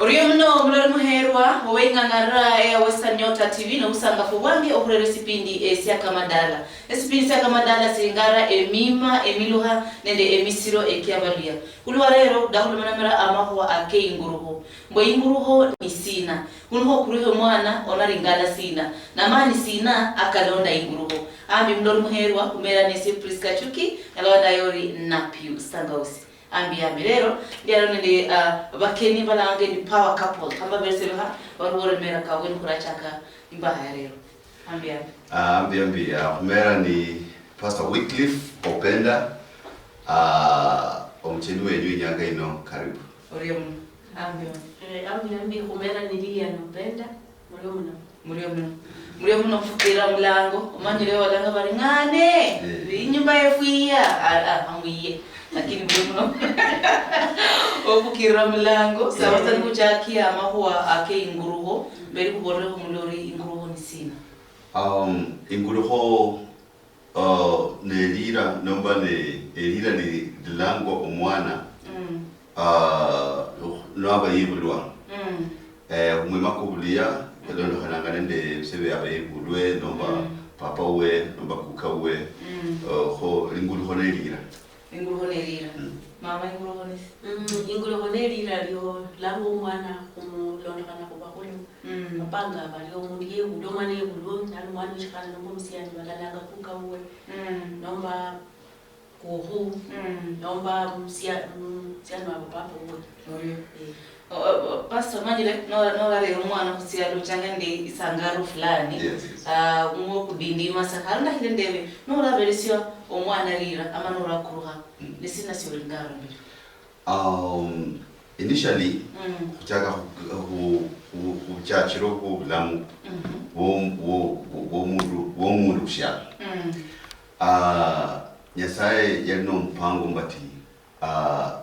Oriyo mno mulori muherwa owengangara ya Western Nyota TV na usanga fuwangi okurere sipindi siaka madala. Sipindi siaka madala singara emima emiluha nende emisiro ekiabalia. Kulwa rero dahulu manamera amaho ake inguruho. Mbo inguruho ni sina. Kunuho kuruhe mwana onaringala sina. Na mani sina akalonda inguruho. Ambi mulori muherwa kumera nesi Priska Chuki nalawada yori napiu stangausi. Ambi rero ndiaro nende bakeni balange ni power couple kamba beseha warwore mera ka wen kurachaka imbaha rero ambi kumera ni Pastor Wycliffe Openda omcheni wenyu nyanga ino karibu oriyo ambi kumera ni Lilian Openda muriyo muno fukira mlango umanyire walanga bari ngane inyumba yefuia amwiye lakini mno obukira mlango sawa sana kujakia amahuwa ake inguruho mbere kuboreho mulori inguruho ni sina inguruho nelira nomba elira ni lango omwana naba yibulwa umwema kubulia edondo kananga nende sebe abayibulwe nomba papa we nomba kuka we ho inguruho nelira mama inguruho nelira lyo lango mwana kumulondana kubakulu mapanga baliyo mundiye udo mwana yebulo nalo mwana chikana nombo msiyani balalanga kuka uwe nomba kuhu nomba msiyani wa papa uwe Pastor manjile no rero mwana kusiyalo changende isangaro fulani umwo kudindima sakarunda hirendebe no raberesio omwana rira ama no rakuruha nesina siolingaro mbere initially kutaka kuchachiro ko lamu wo mundu kushaka nyasaye yalino mpango mbati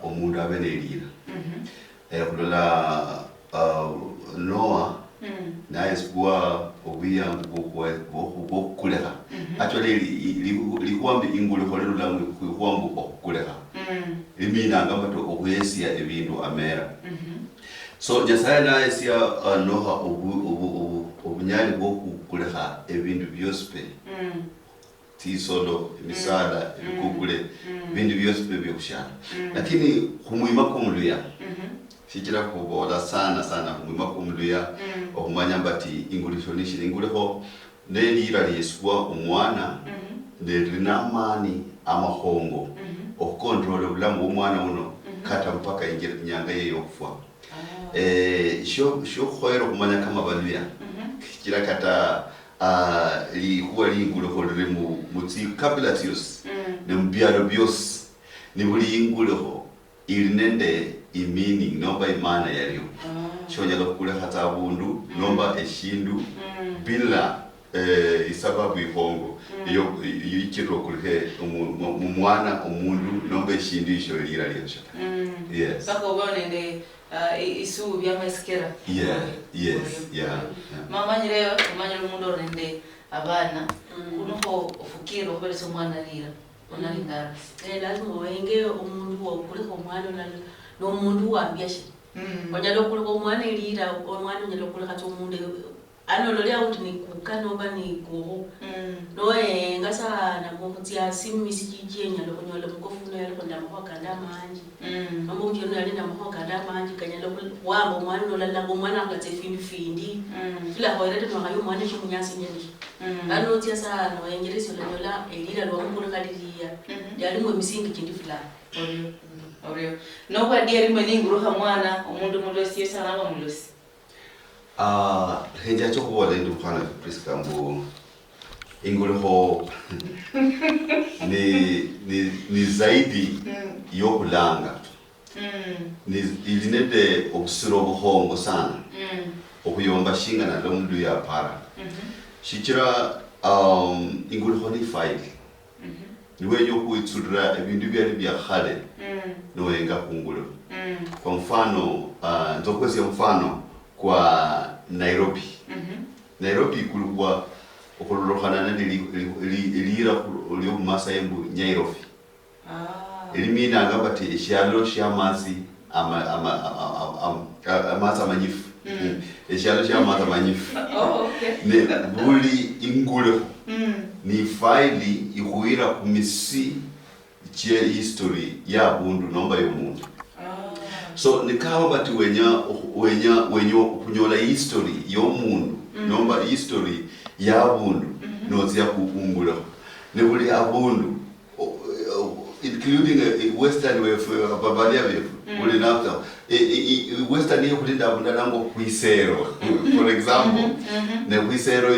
omundu abenelira kulola Noah na esikuwa obiya ngokukuleka actually likuambi inguruho lero lamwe kuambu okukuleka imina ngamba to okwesia ebintu amera so nyasaye na esia Noah obunyali bokukuleka ebintu byospe ti solo misala ibikugule ibintu byospe byokushana lakini kumwima kumluya fikira kubola sana kumwima kumluya okumanya mbati inguruho nelira lyeswa omwana nelinamani amahongo okukontrola obulamu bw'omwana uno kata mpaka nyanga ye yokufwa shokhoera okumanya kama baluya fikira kata likuwa linguruho liri mutsi kabilatios nemubyalo byose nibuli inguruho ili nende meaning nomba imana yaliyo shonyala kukuleka tabundu nomba eshindu bila isababu ihongo iyo yikiro kulhe umwana omundu nomba eshindu isho lira lyacho yes sako bonende isu byamaskera yes mama nyireo umanyiro mundo nende abana kunuko ofukiro obereso mwana lira onalingara lazima wenge omundu wokuleka omwana no mundu wambyashe onyalo kuleka omwana elira omwana onyalo kuleka tomundu anololya kuti ni kukano ba ni kuhu noe ngasana mukutya simisi kijenya lokunyola mukofuna yalo konda mahokanda manje mambo mjono yali na mahokanda manje kanyalo wambo mwana nolala ngomwana akatse findi fila hoyerete mwakayo mwana cyo munyasi nyeni ano tya sana wayengerese lonyola elira lwa mukuru kaliria yali mwe misingi kindi fila oriyo no kwa diari mweninguruha mwana omundu mulosi yesana ba mulosi henja chokubola ndi mfana Priska mbu inguruho ni zaidi yokulanga ilinede obusiro obuhongo sana okuyomba shinga na lomundu ya para shichira inguruho ni faili niwe yokuitsudira ebindu byali bya khale nowenga kungulo kwa mfano nzokwesi mfano kwa Nairobi Nairobi kulikuwa okulokana na lira lyo masa yembu Nyairobi elimina ngabati eshalo shamazi amata manyifu eshalo cha amata manyifu Okay. ne buli ingule ni faili ihuira kumisi che history ya bundu nomba yomuntu so nikawa bati wenya kunyola history yomuntu nomba history ya bundu nozia kuungula ne buli abundu including western way of babalia way buli nafta western ye kulinda abunda nango kuisero for example ne kuisero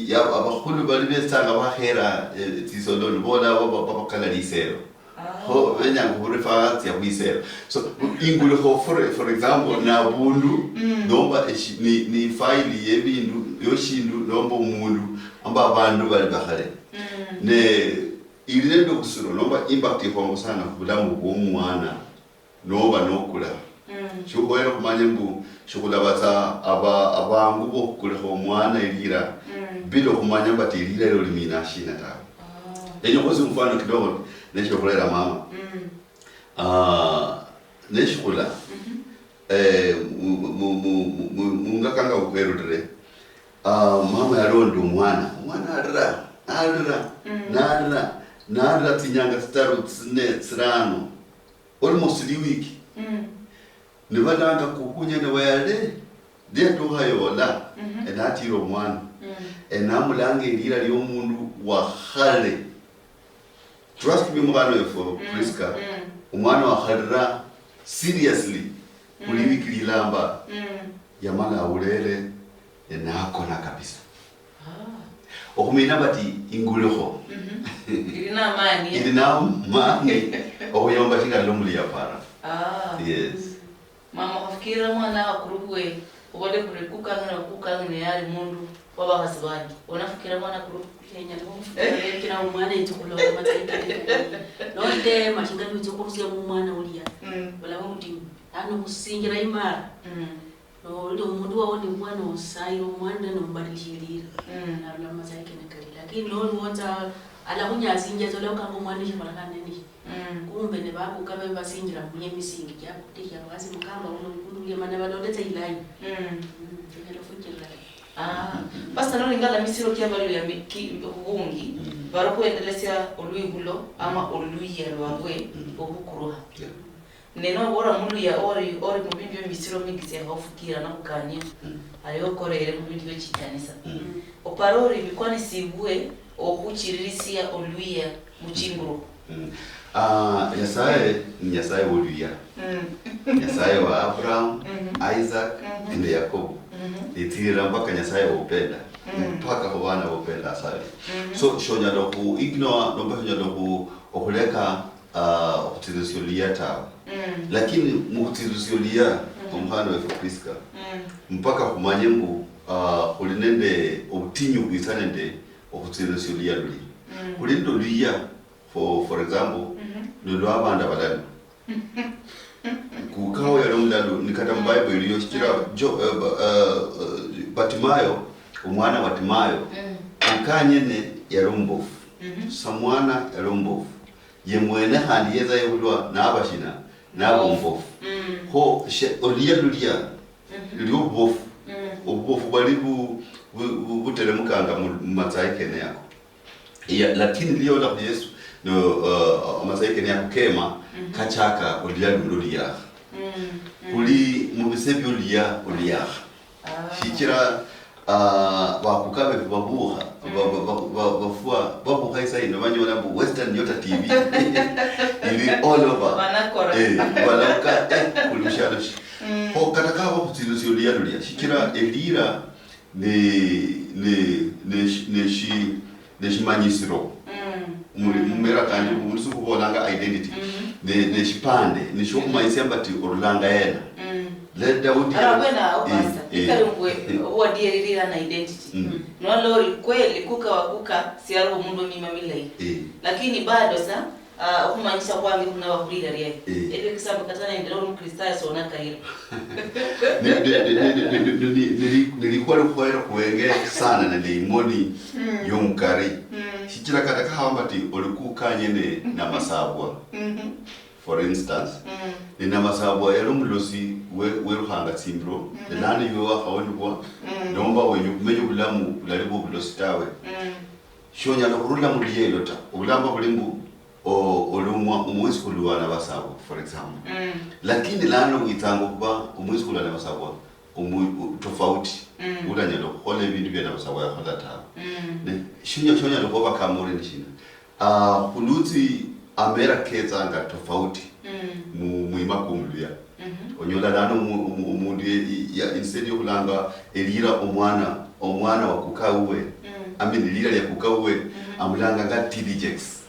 ya abakhulu bali besanga bahera tisolo bona babakala lisero ho benya kurefa ya kuisero so ingule ho for example na bundu nomba ni file yebindu yoshindu nomba umundu amba abantu bali bahale ne ilendo kusuro nomba impact ikongo sana kubulamu bw'omwana noba nokula shukoera kumanya mbu shukula bata abangu bo kuleho omwana elira bilo kumanya bati elira lero limina shina ta enyo kozi mfano kidogo neshokolera mama neshukula mungakanga ukwerudre mama yarondo mwana nara tinyanga staru tsirano almost a week nibalanga kukunya ne wale deto hayola enatiro mwana enamulanga elira lyo mundu wa khale trust me mwana for Priska umwana wa khadra seriously kuli wiki lilamba yamala ulele enakona kabisa okumina bati inguleho ilina mani okuyomba tinga lomuli ya para yes mama kafikira mwana akuruwe ubode kurekuka ne yali mundu wabahasibani unafikira mwana kuruwe Kenya no kina umwana itukulo matayike nonde mashinga bitsokurusia mumwana uliya wala muti ano kusingira imara no ndo mundu waone mwana osayo mwana no mbadilira na matayike nakali lakini no wonza ala kunyazinja zola kango mwana shimala kaneni kumbe ne bako kabe basingira kunye misingi yako tiya wazi mukamba uno mana baloleta ilai ngelo fukira basta no lingala misiro kya balo ya hungi barako endelesya oluigulo ama oluya lwabwe obukuruha neno bora mulu ya ori mubindu misiro mingi ya hofukira na kukanya ayokorere mubindu chitanisa oparori bikwani sibwe okuchiririsia oluya muchimburo Nyasaye ni Nyasaye oluya Nyasaye wa Abraham Isaac and Jacob itira mpaka Nyasaye upenda mpaka bana upenda asali so shonya doku ignore nomba shonya doku okuleka okutirusiolia ta lakini mukutirusiolia omhano wa Priska mpaka kumanye mbu kulinende obutinyu bwisanende okutirusiolia luli kulindo luya for example ndo abanda balalu kukawo yalo mlalu nikata Bible iliyo shikira Batimayo umwana wa Timayo akanyene yarumbofu samwana yarumbofu yemwene handi yeza yulwa nabashina nabombofu ho oliya luliya lyobofu obofu balibu butelemukanga matsaike ne yako lakini liyo la Yesu no amasaike ne akema kachaka oliya luliya kuli mubisebi oliya shikira bakukabe babuha bafua babuha isa ino banyola bu Western Nyota TV ili all over balaka kulushalushi ho kataka bakutirusiolia luliya shikira elira ne shimanyisiro mumera kandi umusu kubolanga identity ne shipande ne shokumayisa mbati orulanga yena let Daudi arabena obasa ikalungwe wadierira na identity no lori kweli kuka wakuka si albo mundu mima milai lakini bado sa okumanyisa kwange kuna bahulira rie ebe kisamba katana ndero mkristayo sona kaira nilikuwa lukwera kuwenge sana na limoni yomkari shikira kataka hambati olikuka nyene na masabwa for instance nina masabo ya lumlosi we ruhanga tsimbro nani yo akawoni kwa nomba wenyu kumenye bulamu bulalibo bulosi tawe shonya no kurula muliye lota ubulamba bulimbu olumwa umwezi kulwana basabo for example lakini lano itango kuba umwezi kulwana basabo tofauti ulanyalo khole ibintu byena basabo yakhola tawe shonya lokoba kamore nishina kuluti amera kezanga tofauti muima kumluya onyola lano umundu ya instead yokulanga elira omwana wakuka uwe amini lira ya kuka uwe amulanga nga TDJX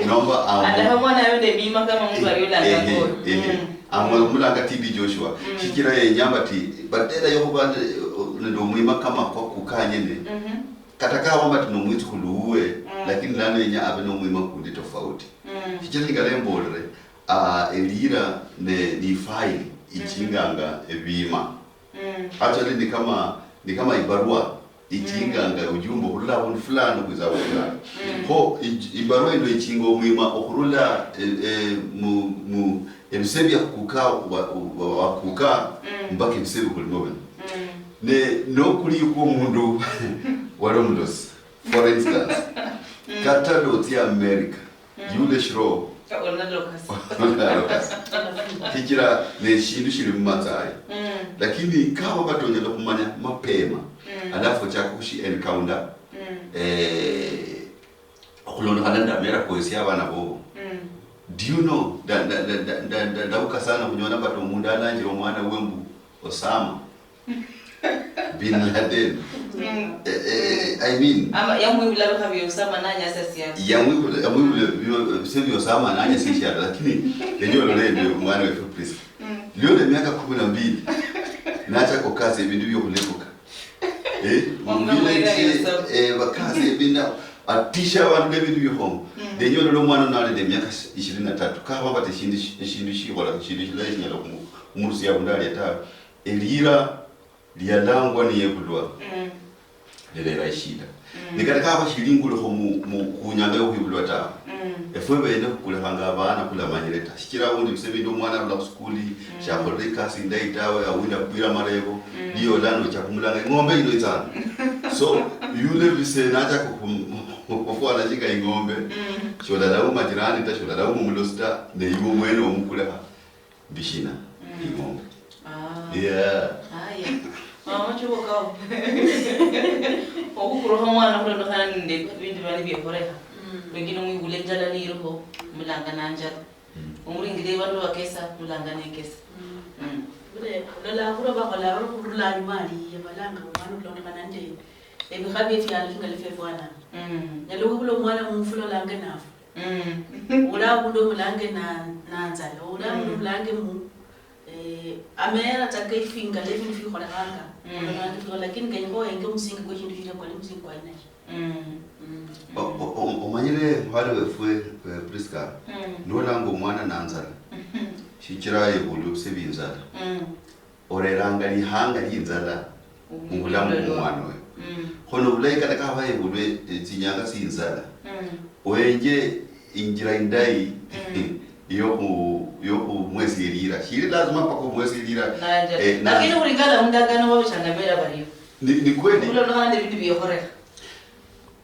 nomba adaha mwana yonde bima kama mtu aliyolanga ngoyo amulanga TB Joshua shikira ye nyambati badela yokuba ndo muima kama kwa kukanyene kataka wamba tunomwitu kuluwe lakini lano yenya abe no muima kundi tofauti shikira ngalembolere elira ni file ichinganga ebima actually ni kama ibarua ichinganga ujumbo kurula buntu fulani kuza fulani ho ibarua ndo ichinga muima okurula mu ebisebi yakuka wakuka mpaka ebisebi kulimobe no kuli yuko mundu walomlos for instance katalo ti America yule shiro hikira ne shindu shiri mmatai lakini kawa batonyela kumanya mapema alafu chakushi encounter okulona kananda mera koisi abana bo do you know da ukasana kunyona bato umuntu alanjira omwana wembu Osama bin Laden I mean yamwibula bakabyo Osama nanya sasiya yamwibula sebi Osama nanya sisiya lakini lenyo lolende mwana wetu please leo de miaka 12 naacha kokaze ibindu byo kulebuka bakaze ibinda atisha abantu ibindu byo home lenyo lo mwana nale de miaka 23 kaba bate shindu shikola shindu shilanya lo umurusi yabundali ata elira liyalangwa niyebulwa lelera ishida nikataka abashilingulo mu kunyanga yo kwibulwa ta efwe bende kukulanga abana kula manyireta shikira undi bisebindo mwana bula kusukuli shakoleka sindaitawe awinda kwira marebo liyo lano chakumulanga ngombe ino itana so yule bisenacha kufwa na chika ingombe shola lawo majirani ta shola lawo mumulosta ne yibo mwene omukula bishina ingombe yeah chuo kao okukuroha mwana kulo kana nde bintu bali byekoreha wengine mwibule njala niroho mulanga nanjala umuringire bantu bakesa mulanga nekesa lola kulo bakola kurula mali yabalanga mwana kulo kana nde ebikhabe fyalo ngale fefwana nyalo kulo mwana mumfulo langa nafu ula kundo mulange nanzala ula kundo mulange mu amera taka ifinga levi nifikola kanga lakini kengo enge musingi kwa chindu chile kwa musingi kwa ina omanyire hwale wefwe Priska nolango mwana nanzala shikira yebulu sebinzala oreranga lihanga linzala ngulamu mwana we khono bulai kataka haye bulwe tsinyanga sinzala oyenje injira indai yoku mwezi elira shiri lazima pako mwezi elira lakini kulingana mundagano wao changamera baliyo ni kweli ulo nande vitu byohore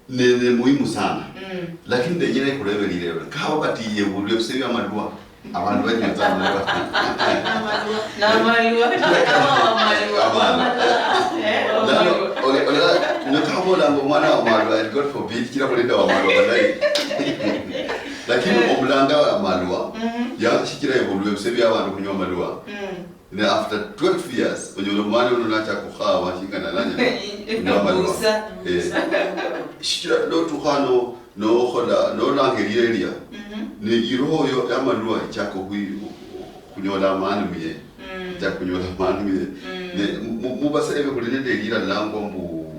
ne muhimu sana lakini ndenyere kulebe lile kawa bati yebulwe bisebi amadwa abantu banyazana na maliwa kama maliwa nakabola ngo mwana wa malwa God forbid kila kulinda wa malwa badai lakini omulanga wa malwa ya shikira yebulwe bisebi abantu kunywa malwa ne after 12 years onyolo mwana unacha kuhawa shingana nanya kunywa malwa shikira lo tuhano no khola no langeria ne iroyo yamalwa chako kunyola manu miye kunyola manu miye ne mubasebe kulinende lira lango mbu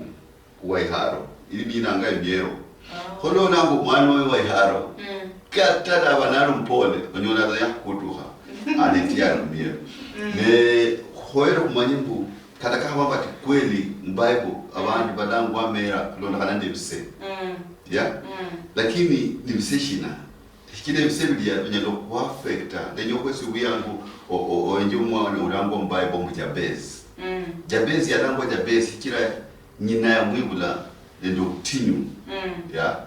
waiharo ili binanga emyero kholo nango mwana we waiharo katala banalo mpole kunyola ya kutuha aletia miye ne khoero kumanyimbu kataka bati kweli mbible abantu badangu amera kulona kana ndebise ya lakini nibiseshina kile bisebya nyalo kuaffecta ndenyo kwesi uyangu onje umwana urango mbaye bomu Jabez. Jabez yarango Jabez kira nyina ya mwibula ndo kutinyu. Ya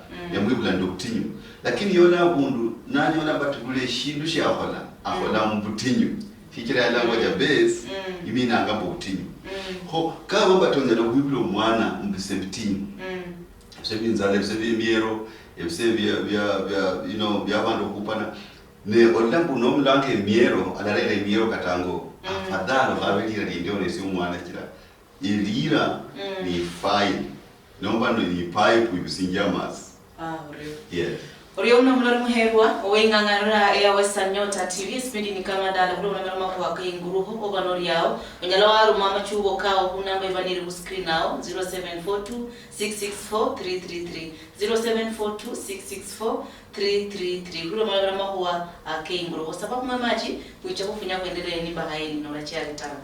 mwibula ndo kutinyu. Lakini yona bundu nani yona batugule shindu sha akola mbutinyu. Kira yarango Jabez imina ngambo kutinyu. Ho kaba batonda no mwibula umwana mbisebitinyu. Sebi nzale sebi miero ebisebya bya bantu kupana ne olambu no mlange miero alalele miero katango afadhalo babelira ndio nesi umwana kira ilira ni fine nomba no ni pipe ibisinja mas yes Oriyo mnamulari muherwa owengangara ya Western Nyota TV spendi ni kama dala kulo mnamulari kwa kainguruho obanori yao onyala waru mama chubo kao kunamba ivaniri ku screen now 0742664333 0742664333 kulo mnamulari kwa kainguruho sababu mamaji kuicha kufunya kuendelea ni bahaini na urachia tano.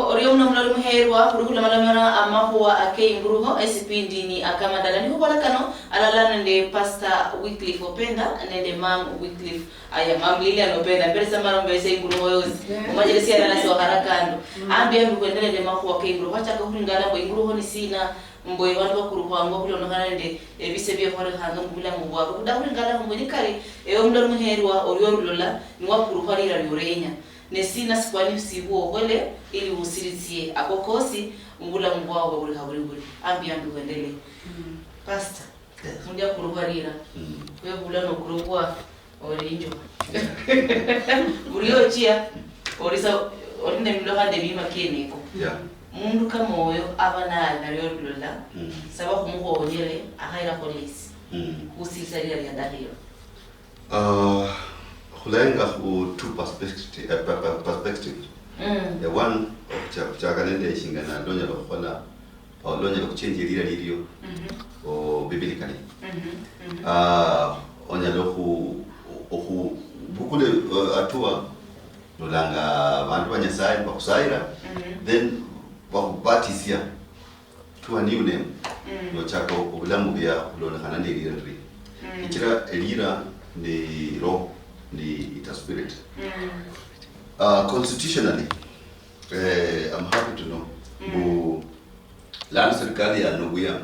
Oriyo mnamulari muherwa kurukula malamara amahuwa akainguruho esipindi ni akama dala ni hubala kano alala nende Pastor Wycliffe Openda nende Mam Wycliffe aya Mam Lilian Openda mbele mara mbese inguruho yozi umajelesi alala so harakando ambi kuendelea nende mahuwa akainguruho acha kuringala bo inguruho ni sina mboye wantu bakuruhwango kulo nongana nende bisebye hore hanga mubula mubwa kudakuringala mubwe kare omulari muherwa oriyo rulola ni wakuruhwarira yorenya nesina sikwani sibuo hole ili usirizie akokosi mbula mbwao buri haburi ambi kuendelea Pastor mundia kuruharira we bula no kurugwa orinjo buriyo chia orisa orinde mloha de bima keneko mundu kama oyo abana na ryo lola sababu muho onyere ahaira police usirizalia ya dalio Kulenga two perspective. The one chakalende shingana donya lokola au donya kuchange lila lilio o biblically. Onya loku bukule atua nolanga bantu banyasai bakusaira then bakubatisia to a new name. No chako obulamu bya kulona kanande lila ndri. Ikira elira ni ro the spirit. Constitutionally, I'm happy to know bu land serikali ya Nuguya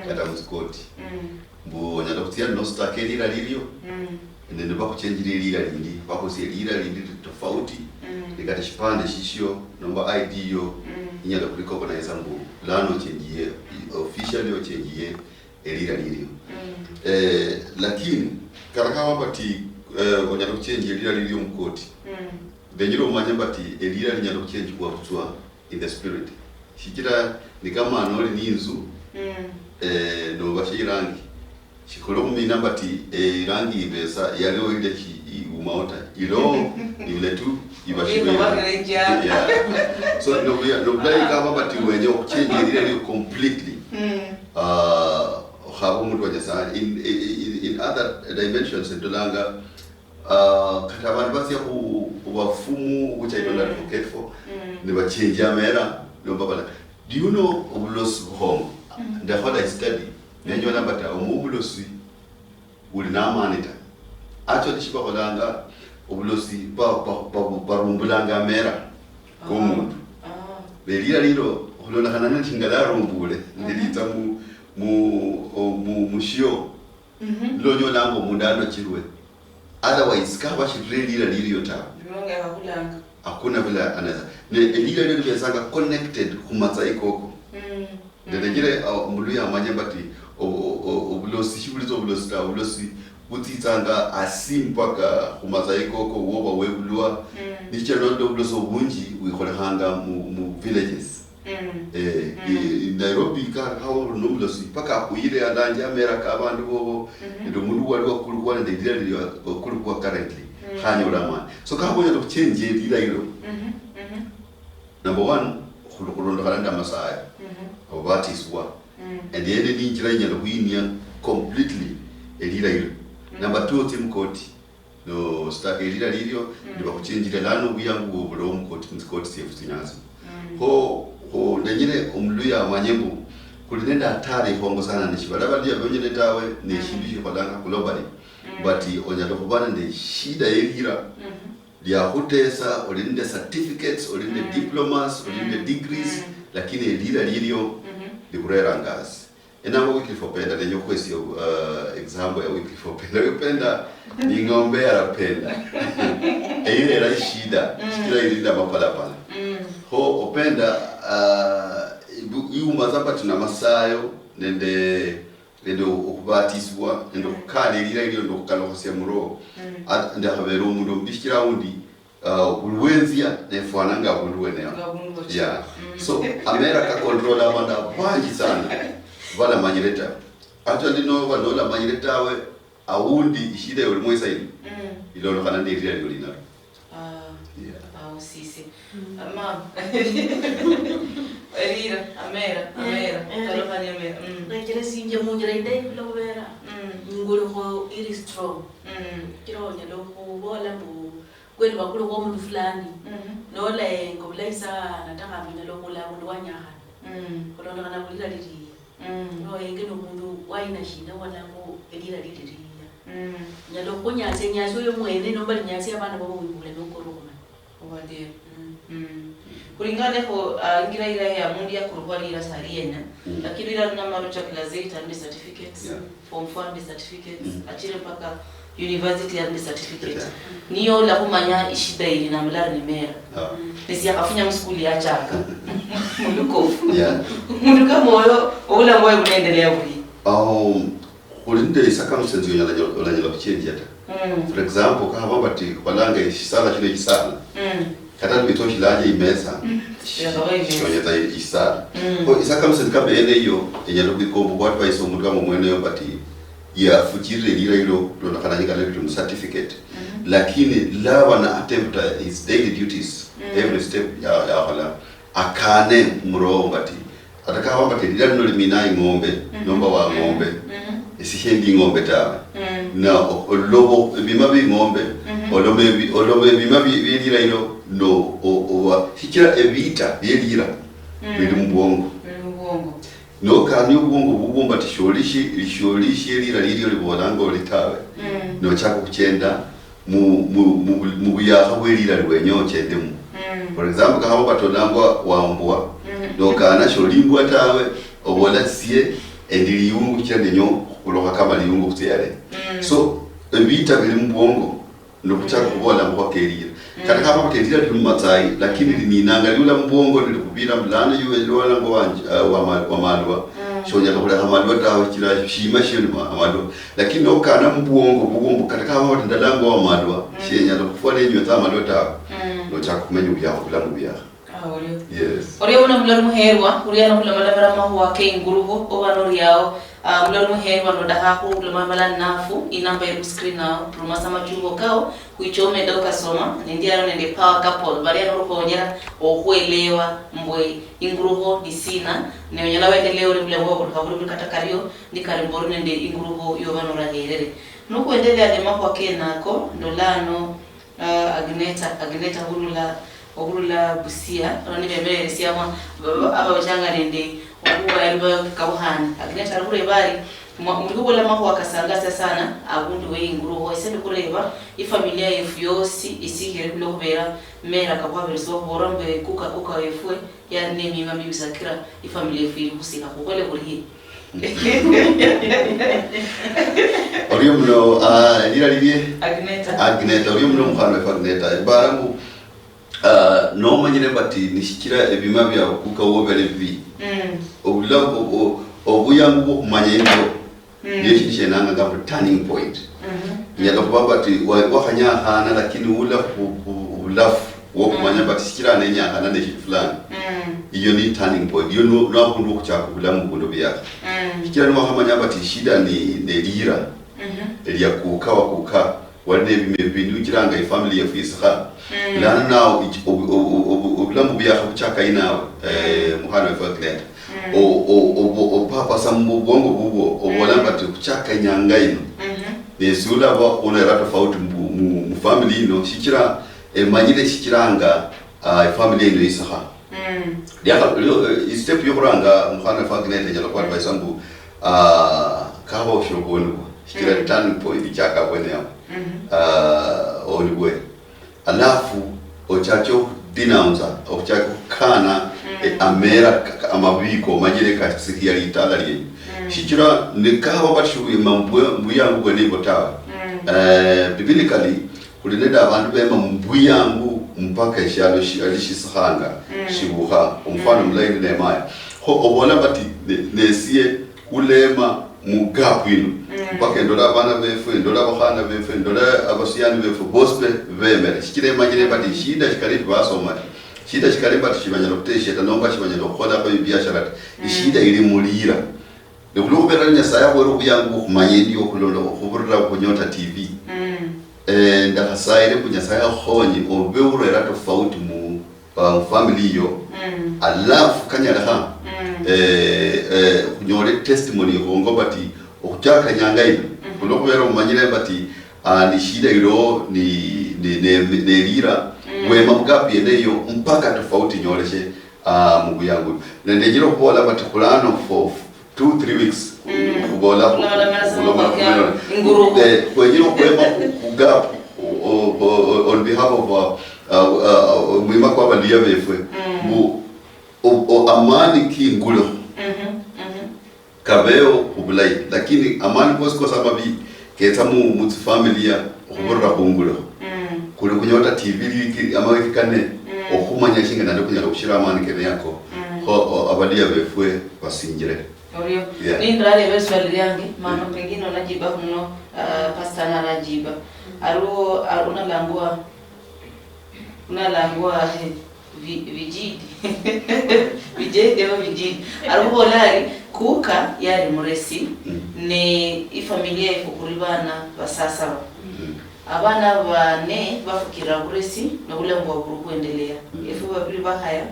kata mskoti bu nyalokutia no stake lila lilio nende bako change lila lindi bako si lila lindi tofauti likati shipande shishio nomba ID yo inyalo kurecognize ambu lano change officially o change lila lilio lakini karakawa bati onyalo kuchange elira lili mkoti benjiro manyamba ti elira linyalo kuchange kwa kutwa in the spirit shikira ni kama anole ninzu no bashirangi shikolo minamba ti rangi ibesa yaleo ile ki umaota ilo ile tu ibashiro so no play kama bati wenye kuchange elira lili completely hapo mtu wajasa in other dimensions ndolanga katabani basi ya kuwafumu which I don't advocate for ne bachange amera no baba. Do you know obulosi home the what I study nenyo nabata obulosi uli na manita actually shiba kolanga obulosi ba rumbulanga amera ko muntu belira liro olona kanana kingala rumbule ndilita mu shio lonyo nango mundano chirwe otherwise kaba shirelira lilio ta nonga hakulanga hakuna vile anaweza ne lilio lilo besanga connected kumatsaikoko ndegere muluya amanyambati obulosi shibulizo obulosi utitsanga asimpaka kumatsaikoko woba webulwa niche londo obuloso bunji wikolehanga mu villages in Nairobi ka how numbers paka kuire adanja mera ka bantu bobo ndo mundu wali wakulukwa na ndira lili wakulukwa currently hanyo lama so ka boya to change dira hilo number 1 khulukulondo kalanda masaya what is what and the end ni njira nyalo kuinia completely dira hilo number 2 team court no stake lira lilyo ndiba kuchinjira lano buyangu obulomu koti sefusinyazi ho ndanyire omuluya amanyembu kulinenda atari hongo sana nishibalaba lya byonyene tawe ne shindishe kwalanga globally but onyalo kubana ne shida elira lya hotesa olinde certificates olinde diplomas olinde degrees lakini elira lilyo likurera ngazi enamo Wycliffe Openda nenyo kwesio example ya Wycliffe Openda Openda ni ngombe arapenda ile era shida shida ilinda mapala pala ho Openda mazapa tuna masayo nende okubatiswa nende okukala elira ilyo ndo okukalokosia muro nde habero omundu mbishikira undi ulwenzia nefuananga abundu wenea yeah so America control abanda banji sana vala manyireta actually no vanola manyireta we awundi ishida yoli moisa ili ilolo kana ndiri yali yoli nalo sisi mama Elira Amera kalofani Amera nakire sinje munjira indai kulobera ngulu ko iri strong kiro nyalo ko bola bu kweli bakulu ko umuntu fulani nola ngobulaisa nataka mina lokula umuntu wanyaha kolona kana kulira liri no yengene umuntu wayina shinda wala ko elira liri nyalo ko nyase nyaso yo mwene nomba nyase abana babo wibule nokoroma obade kulingana ko ngira ira ya mundi ya kurwalira sariena lakini ira na marucha classate and certificates form 4 certificates achire mpaka university and certificate niyo la kumanya ishida ili na mlari mera nisi akafunya mskuli ya chaka munduka moyo ola moyo unaendelea kuli ulinde circumstances yonyala kuchange ata for example kama babati kwalanga isala chile isala kata bitoshi laje imesa shonyeza isala ko circumstances kama hiyo yenyalo kuikombo kwa advice omuntu kama mwene bati ya fujire lira ilo ndo kananyika letu certificate lakini lawa na attempt his daily duties every step ya hala akane mrombati atakawa bati lira no limina ngombe nomba wa ngombe isihindi ngombe tawe na olobo bimabi ngombe olobe bimabi lira ilo no o hikira evita lira bili mbongo no kani ubungu bubumba tisholishi lira lilyo libolango litawe no chako kuchenda mu buyaha bwelira lwenyo chendemu for example kama batonangwa wambwa no kana sholimbwa tawe obola sie endiliyungu cyane nyo kuloka kama liyungu kutiyale so ebita bili mbongo no kuchaka kubola mbwa kelira kana kama kutendira tumatsai lakini ninangalula mbongo nilikubira mlano yuwe lola ngo wa malwa shonya lokula amalwa tawo kila shima shino amalwa lakini okana mbongo bugombo kata kama watendalango wa malwa shenya lokufona enyo tamalwa tawo no chakumenya ubyakula mubya yes ori una mulor muherwa uri ana kula malabara mahwa ke nguruho obano yao mulor muherwa no daha ko kula mala nafu inamba ya screen na promasa majungo kao kuichome doka soma ndiaro nende power couple bali ano ko nyera okuelewa mbwe inguruho disina ne onyala wendeleo uri bule ngo ko kabulu katakario ndikarimboro nende inguruho yo bano ragerere nuko endelea de mahwa ke nako ndolano Agneta Hurula Busia roni bebere siama aba bachanga nende okuba yalba kabuhana Agneta Hurula bari munduko la maho akasangasa sana abundu we inguru isebe kureba ifamilia yefu yosi isigere kulo kubera mera kababere so borambe kuka yefwe ya nemi mami bisakira ifamilia yefu kusika kokole kuri Oriumno lira libye Agneta oriumno mkhano Agneta barangu no manyine bati nishikira ebima bya kuka wobere bi obula obuyangu kumanya ndo yeshi chenanga ngapo turning point nyalo babati wakanya hana lakini ulafu wo kumanya bati shikira nenya hana ne fulani iyo ni turning point iyo no akundu kuchaka bulamu kundo byaka shikira no wakamanya bati shida ni lira eliya kuka wale bimebindu kiranga ifamily ya fisha lana now obulamu byaka kuchaka ina muhano wa Agneta o papa sambo bongo bubo obola bati kuchaka nyanga ino nesula ba onera tofauti mu family ino shikira manyire shikiranga family ino isaha step yokuranga mkhana family ino kwa advice ambu kaba oshobonu shikira turning point chaka bwene onibwe alafu ochacho dinaunza ochacho kana amera amabiko manyire kasikia litala liye shikira nikaba bashuye mambuyangu bwenebo tawe biblically kulineda abantu bema mbuyangu mpaka ishalo alishisahanga shibuha umfano mlaini Nehemia ho obona bati nesie ulema mugapu ino mpaka ndola abana befu ndola abahana befu ndola abasiyani befu bospe bemere shikire manyire bati shida shikaribu basoma shida shikaribu bati shibanyalo kuteshe tanomba shibanyalo khola kwa biashara shida ili mulira Nukubera Nyasaya wero byangu kumanye ndio kulolo kuburira ku Nyota TV. Ndakasaire ku Nyasaya khonyi obeurera tofauti mu family yo. Alafu kanyara kunyore testimony ngo bati okuchaka nyanga ino. Kulokubera umanyire bati ni shida iro ni lira wema mugapi eneyo mpaka tofauti nyoreshe mu byangu. Ndejiro kubola bati kulano for 2-3 weeks kubola kwenye kwema kugap on behalf of mwima kwa bandia befwe bu amani ki ngulo kabeo kubulai lakini amani kwa sababu keta mu familia kuborra bungulo kule kunyota TV wiki amawiki kane okumanya shinga nando kunyala kushira amani kene yako abadia befwe basinjire Orio. Ni ndale beswali yangi mama pengine unajiba mno pastor anajiba. Unalangua vijidi. Vijidi. Arubolari kuka yari muresi ne ifamilia ifukuribana basasa. Abana bane bafukira muresi no bulangwa burukuendelea. Ifu babiri bahaya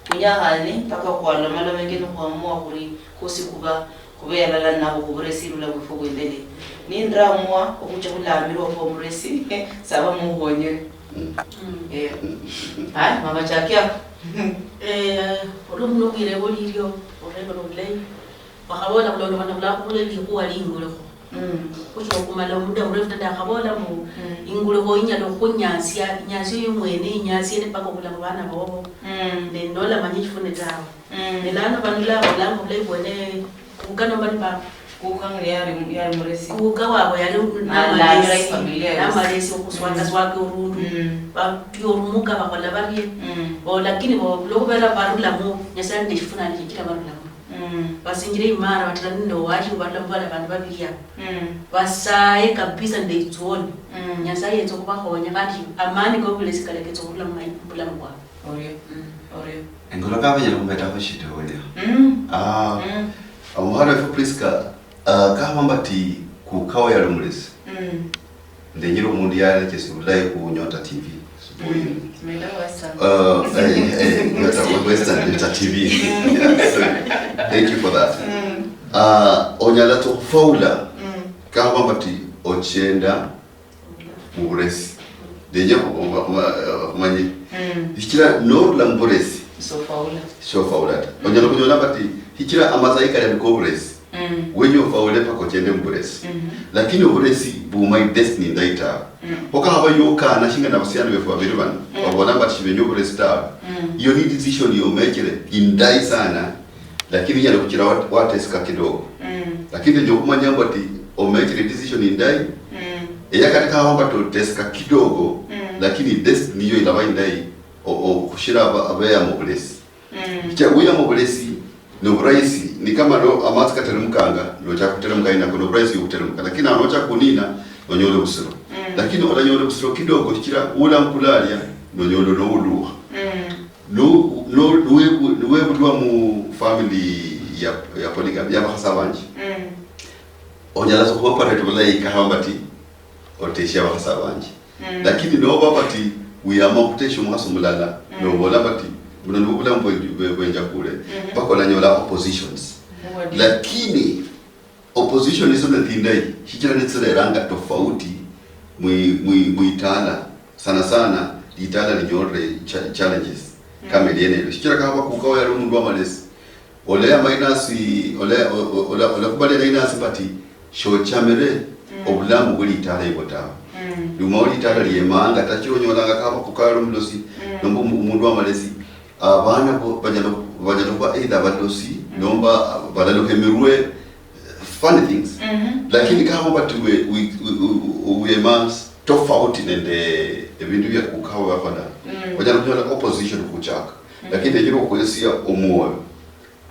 kunyahane paka kwa lomalo mengine kuamua kuri kusikuba kubera la nabo kuburesi rula kufugendele nindramwa okucha kulamiro ko muresi saba muhonye mama chakia rumno gire boliryo orego noblei bakabona kulondo bana bula kule likuwa lingule kucho kumala muda mrefu tada kabola mu ingule ho inyalo kunyansia yumwene nyansia ne paka kula bana bobo ne nola manyifune tawo ne lana banula olango play bone kugano bani ba kukanga yari muresi kugawa abo yari na familia na maresi okuswanga swake urundu ba yorumuka bakola bari lakini bo lokubera barula mu nyasa ndishifuna ndikira barula basinjire imara batalani ndo wachi kubatambala bantu babiriya basaye kabisa ndeitsoni nyasa yetso kubahonya kati amani ko kulesikale ketso kula mpula mkwa Orio Ngola kabanya kumbeta ko shito wele Omhara fo priska kama mbati ku kawa ya rumulesi ndenyiro mundi yale kesibulai ku Nyota TV Western Nyota TV. Thank you for that. Onyala to faula kama mbati ochenda muresi ndenye kumanye hikira no lamboresi so faula onyala kunyola bati hikira amazaika ya muresi wenyo faule pako chende muresi lakini muresi bu my destiny ndaita hoka haba yoka nashinga na basiana befu babiri bana babona bati shibenyo muresi ta iyo ni decision yo mekere indai sana lakini yale kuchira wateska kidogo lakini ndio kumanya bati o mekere decision indai eya katika hamba to teska kidogo lakini destiny yo ilawa indai o kushira abeya muresi Kichaguya mobulesi no braisi ni kama ndo amatsika teremkanga ndo cha kuteremka ina kono braisi kuteremka lakini anocha kunina nonyole busiro lakini odanyole busiro kidogo kira ula mpulalia nonyole no uluha no duwe butwa mu family ya polygamy ya bakasabanje onyala so operate bulai kahambati otesha bakasabanje lakini no babati uyama kutesha muhaso mulala no bolabati Unanubula mwenja kule pako la nyola oppositions lakini opposition iso na tindai hikira nitsira ranga tofauti muitala sana itala linyore challenges kama liene shikira kama kukawa ya mundu wa malesi ole minus ole kubale na inasi pati sho chamere obulamu buli itala ibota luma oli itala liyemanga tachiro nyolanga kama kukawa mdosi nomba mundu wa malesi abana bajalo ba either badosi nomba badalo kemirwe funny things lakini kama batu we must tofauti nende ebintu bya kukawa hapana bajalo kunyala opposition kuchaka lakini njiro kuyesia omoyo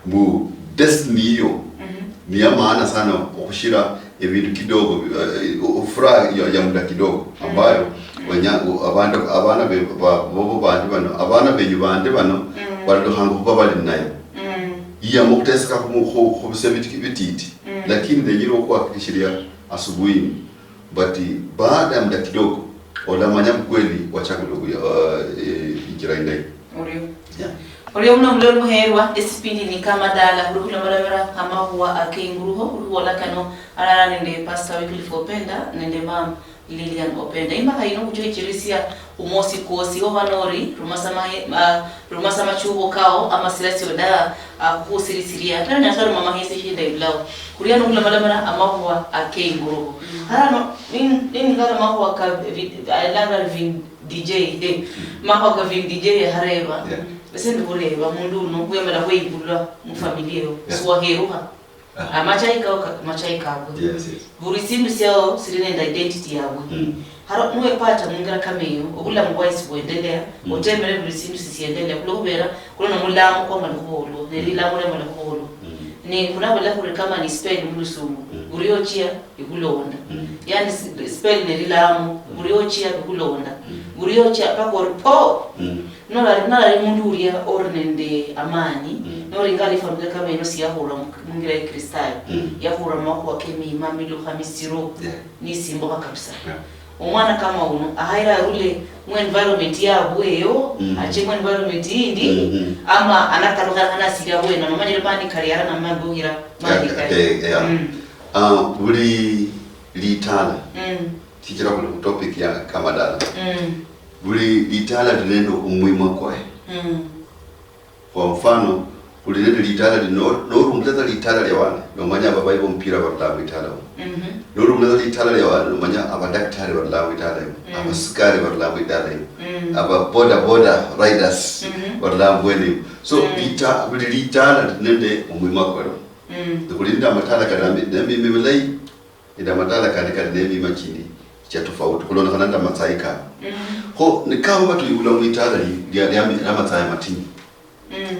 mu destiny yo ni ya maana sana okushira ebintu kidogo ufura ya muda kidogo ambayo abana bobo abana benyu bande bano balohango kuba bali nayo iya mukuteseka kubisebiti bititi lakini njiro kuhakikishiria asubuhi but baada ya muda kidogo olamanya kweli wachagulo ikira indai Olio mna mlelo muherwa esipindi ni kama dala hurukula marabara kama huwa akenguruho huwa kano alala nende Pastor Wycliffe Openda nende Mam Lilian Openda imba haino kujo ichirisia umosi kosi ho hanori rumasama chubo kao ama silasi oda kuhusirisiria tano nyasaro mama hisi shinda iblao kuria no marabara ama huwa akenguruho harano nini kama huwa ka alanga vin DJ maho ka vin DJ hareba Bese ndureba mundu no kwemera kwibulwa mu familia yo suwaheruha amachaika abo buri sindu sio sirinenda identity yawe haro nuwe pata mungara kameyo obula mugwais bwendelea otemere buri sindu sisiendelea kulobera kulona mulamu kwa malholo nelilamu le malholo ni kunabala kuri kama ni spell mulusumu buriochia ikulonda yani spell nelilamu buriochia ikulonda buriochia pakoripo nora mundu uria ornende amani nora ingali famile kama ino siyahura mungira kristal yahura mwako wa kemi mamilu hamisiro ni simbo kabisa omwana kama uno ahaira rule mu environment yabo eyo ache mu environment indi ama anakaruka kana siria bwena no manyire bani kariara na mambugira mandi kari buli litala tikira ku topic ya kama dala buli litala linendo umuhimu kwae kwa mfano buli litala norumleza litala lyawana nomanya baba ibo mpira barlamu itala norumleza litala lyawana nomanya abadaktari barlamu itala abasikari barlamu itala aba boda riders barlamu bweni so buli litala linende umuhimu kwae kulinda matala kadambi nembi mimilai ida matala kadika nembi machini cha tofauti kulona kananda matsaika ho ni kama watu yula muitala ya matsaya matini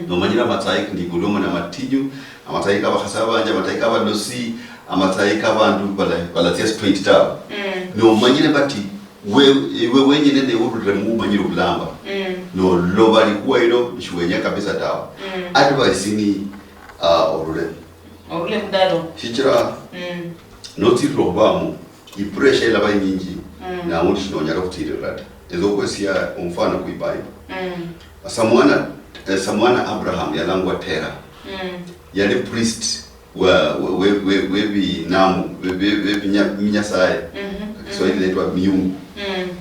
no manyira matsaika ndi guloma na matinyu amatsaika bakasabanja matsaika badosi amatsaika bantu bala tia straight tab no manyire bati we wenye nende urure mu manyire bulamba no lobali kuwa ilo shwenya kabisa tawo advice ni orule mdalo fichira noti robamu ipressure la bayingi na umuntu sinonyara kutirira ezo kwesia umfano ku Bible Samwana Abraham yalangwa Tera yali priest we binamu we binyasaye so ile inaitwa miungu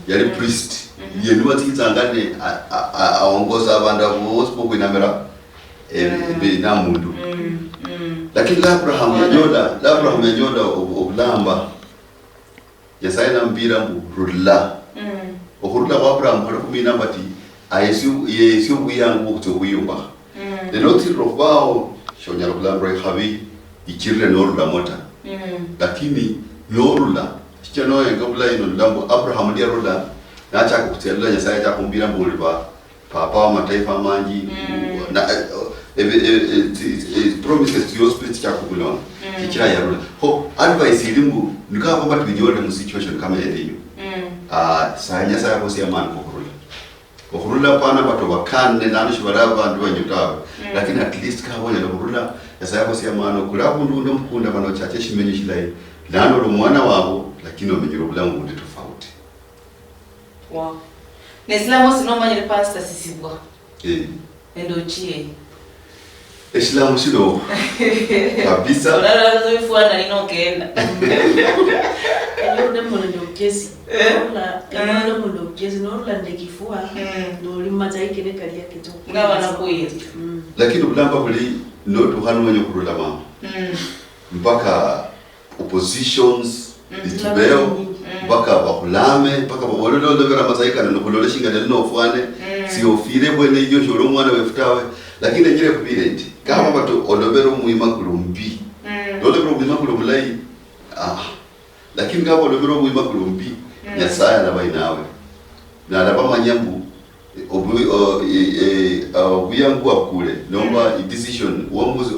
yali priest yenua tizangane aongoza abantu bose bokwinamera binamundu lakini Abraham yanyoda obulamba yasaye na mpira mburula okurula kwa Abraham hari kumina bati yesu buyangu kutubuyumba the loti robao shonyala kulambra habi ikirre norula mota lakini norula chano yengabula ino lambo Abraham dia rola nacha kutella yasaye cha kumbira mbulba papa wa mataifa manji na promises to your spirit cha kubulona kikira yarula ho advice ilimu nikaba kwamba tujione mu situation kama hiyo sanya saya kosi amani kukurula pana bato bakane nani shibara bantu banyutawe lakini at least ka wona kurula saya kosi amani kula bundu ndo mkunda bana chache shimenye shilai nano lo mwana wabo lakini omenyiro bulangu ndi tofauti wow Islamu sino manyire pastor sisibwa endo chie Islamu sino kabisa wala zoifuana nino kenda Yo demo ndo kesi. La demo ndo kesi no la ndekifua. Ndo limazaiki ne kali yake tu. Ngawa na kuyi. Lakini bulamba buli ndo tuhanu wenye kurula mama. Mpaka oppositions itibeo mpaka bakulame mpaka babololo ndobera mazaika no kulole shinga no fwane si ofire bwene iyo shoro mwana wefutawe lakini ngire kubire nti kama batu ondobero muima kulumbi ndobero muima kulumulai lakini kama ondobero muima kulumbi nyasaya na bainawe na ndaba manyambu obuyangu akule nomba decision womuzi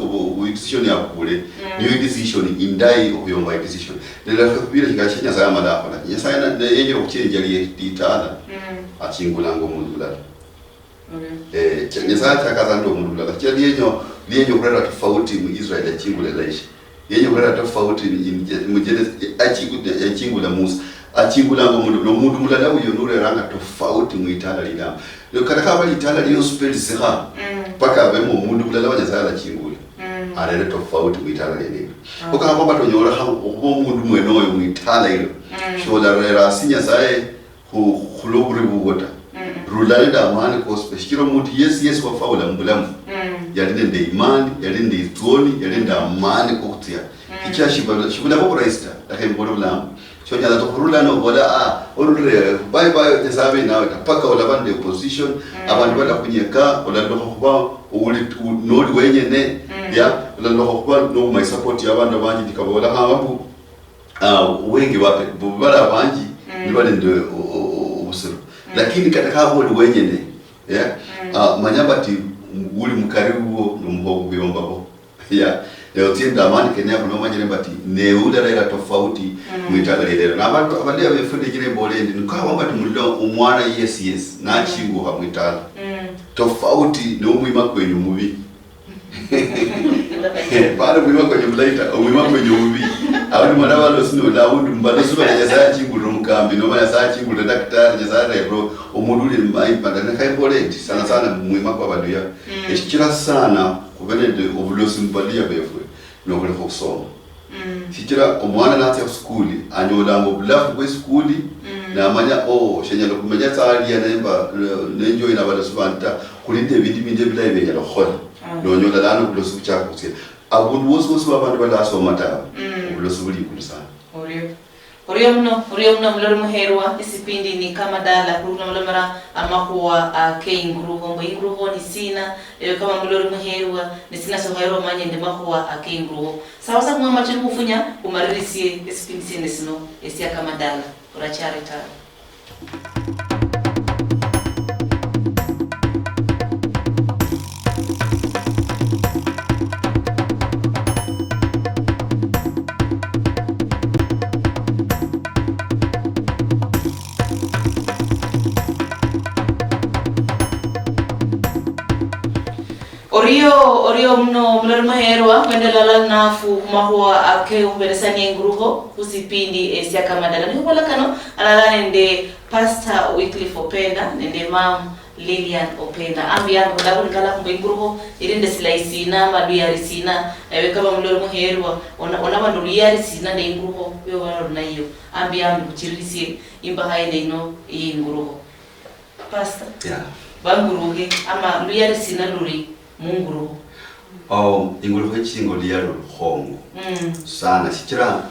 decision yakule niyo decision indai okuyomba decision ndela kubira kikashenya saya madako na nyasaya na yenye okuchenja litala achingula ngo mundu la nyasaya takaza ndo mundu la kya yenye kurera tofauti mu Israel achingula laishi yenye kurera tofauti mu Genesis achingula Musa achingula ngo mundu mulala uyo nure ranga tofauti mu itala lilamba lokata kaba itala liyo spell zera paka bemo mundu mulala wanyazala chingula arere tofauti mu itala lene oka baba tonyola ha mundu mwenoyo mu itala ilo shola rera sinya sae khuloburi bugota rulale da amani ko special mundu yes wa faula mbulamu yalinde imani yalinde itoni yalinde amani ko kutia kichashibala shibula ko raista lakini lam so nyala to kurula no bola olure bye tesabe nawe paka olabande opposition abantu bala kunyeka olando kuba uli nodi wenyene ya olando kuba no my support yabantu banji dikabola hababu wengi wape bala banji nibale ndo ubusiro lakini katika uli wenyene ya manyabati uli mkaribu no mhogo biomba ya leo tienda amani Kenya kuna manyere bati neula rera tofauti mwitagalera na abantu abandi abefunde kire bolendi nukawa bati mulilo umwana yes na chingo ha mwitala tofauti no mwima kwenye mubi bado mwima kwenye mlaita mwima kwenye mubi abantu marabalo sino na undu mbalo suba ya saa chingo rumkambi no ya saa chingo daktari ya saa rebro omuduli mai padana kai bolendi sana mwima kwa badu ya ekira sana kubenende obulosi mbalia befwe no kule kusoma fikira omwana nati ya skuli anyola ngo bulafu kwe skuli na amanya shenya lo kumenya tsali ya nemba nenjo ina bala subanta kulinde bindi bilaye benya lo khola no nyola lano bulosi cha kusia abundu woso abantu bala so mata bulosi buli kulisana Orio mno mlori muherwa isipindi ni kama dala kuruna mlamara amakuwa keingruho mbo ingruho ni sina kama mlori muherwa ni sina so herwa manye ndi makuwa keingruho sawa mwa machini kufunya kumaririsie isipindi sine sino esia kama dala urachare tara Orio mno mlori muherwa wendelala nafu mahua ake umberesani ngruho kusipindi esia kama dala ni wala kano alala nende Pastor Wycliffe Openda nende Mam Lilian Openda ambia ngala ngala kumbingruho irinde silaisi na maduya risina ewe kama mlori muherwa ona maduya risina nde ngruho yo wala nayo ambia mkuchirisi imba haine ino ngruho Pastor banguruge ama luya risina luri munguru ingulu chingo lialo hongo sana sikira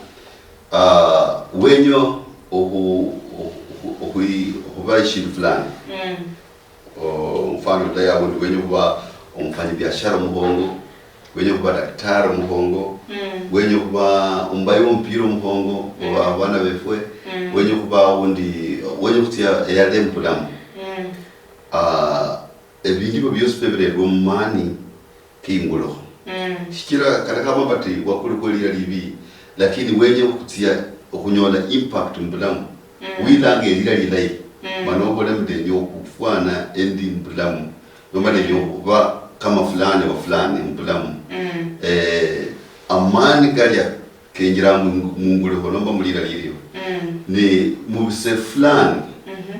wenyo okubayishi fulani mfano daya wenyo kuba umfanya biashara muhongo wenyo kuba daktari muhongo wenyo kuba umbayo mpiro muhongo wa bana befwe wenyo kuba wenyo kutia yadem pulamu ebintu byose bebererwa mani kingulo shikira katakama bati wakuli kweli libi lakini wenye kutia okunyola impact mbulamu wilange lilai manobole mdenyo kufwana endi mbulamu nomale yokuba kama fulani mbulamu amani galya kenjira mungulo honomba mulira liriyo ni mubse fulani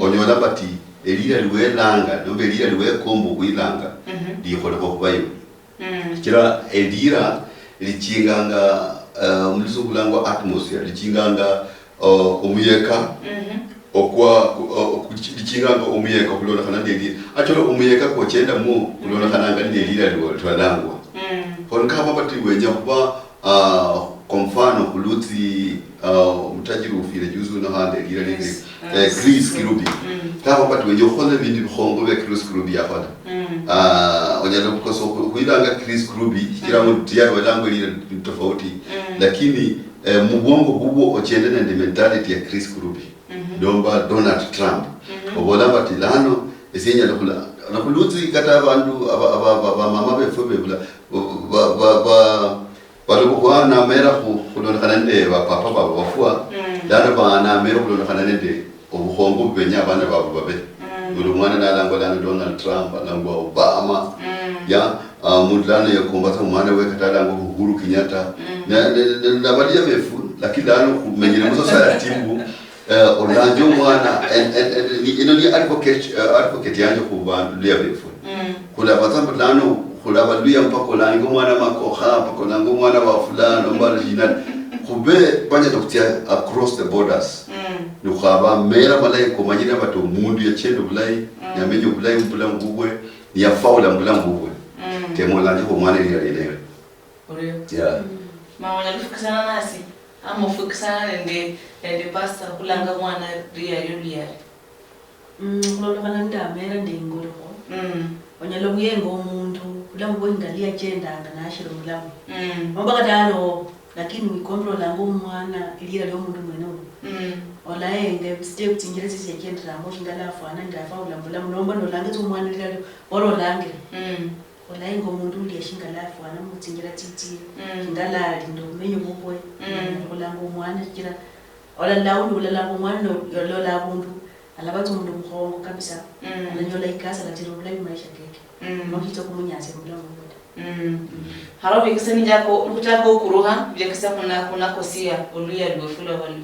onyola bati elira liwelanga nombe elira liwekombo kuilanga likola kubayo kira elira lichinganga mulizungulangwa atmosphere lichinganga omuyeka okwa kuchinganga omuyeka kulona kana ndeli acholo omuyeka ko chenda mu kulona kana ngani ndeli lwalangwa honka babati wenya kuba kwa mfano kuluti mtajiri ufire juzu na hande ndeli Chris Kirubi kama babati wenye khone bindi bkhongo be Chris Kirubi yakhona onyalo kukoso kuilanga Chris Kirubi kira mu tiya walangwa ile tofauti lakini mubongo bubo ochende na mentality ya Chris Kirubi domba Donald Trump obola bati lano esinya na kuluti kata abantu aba mama befobe bula balo kwa na mera kulona kanande ba papa ba wafua lano ba na mera kulona kanande obuhongo bwenya abana babo babe ulumwana nalango lano Donald Trump alango Obama ya mudlana ya kumbata umwana we katalango Uhuru Kenyatta na badia befu lakini lano kumenyele muso sa timu Orlando mwana ino ni advocate yanjo kubantu lia befu kula bazambo lano kula baluya mpako lango mwana makoha mpako lango mwana wa fulano mbalo jina kube banya dokutia across the borders nukhaba mera malai komanyina bato mundu ya chendo bulai nyamenyo bulai mpula ngubwe ya faula mpula ngubwe temola ndiko mwana ile ile yeah mama nalifikisana nasi ama ufikisana nende pastor kulanga mwana ria yulia kulona kana ndamera ndingolo onyalo buyengo umuntu kulambo ingalia chenda nganashiro mulamu ngoba kadalo lakini uikontrol lango mwana ilira lyo mundu mwene ola enge step tingire sisi yakendra mo ngala afana ndafa ulambula munomba nolange umwana ilira oro lange ola ingo mundu uliyashinga lafu ana mutingira titi ngala ndo menyo bubwe kulango mwana kira ola lawu ulalabo mwana lo la mundu alabazo mundu mkhongo kabisa ananyola ikasa latiro bulai maisha keke mokito kumunyase mulamu haro bikiseni jako ukutako kuruha byakisa kuna kosia oluya lwefula wali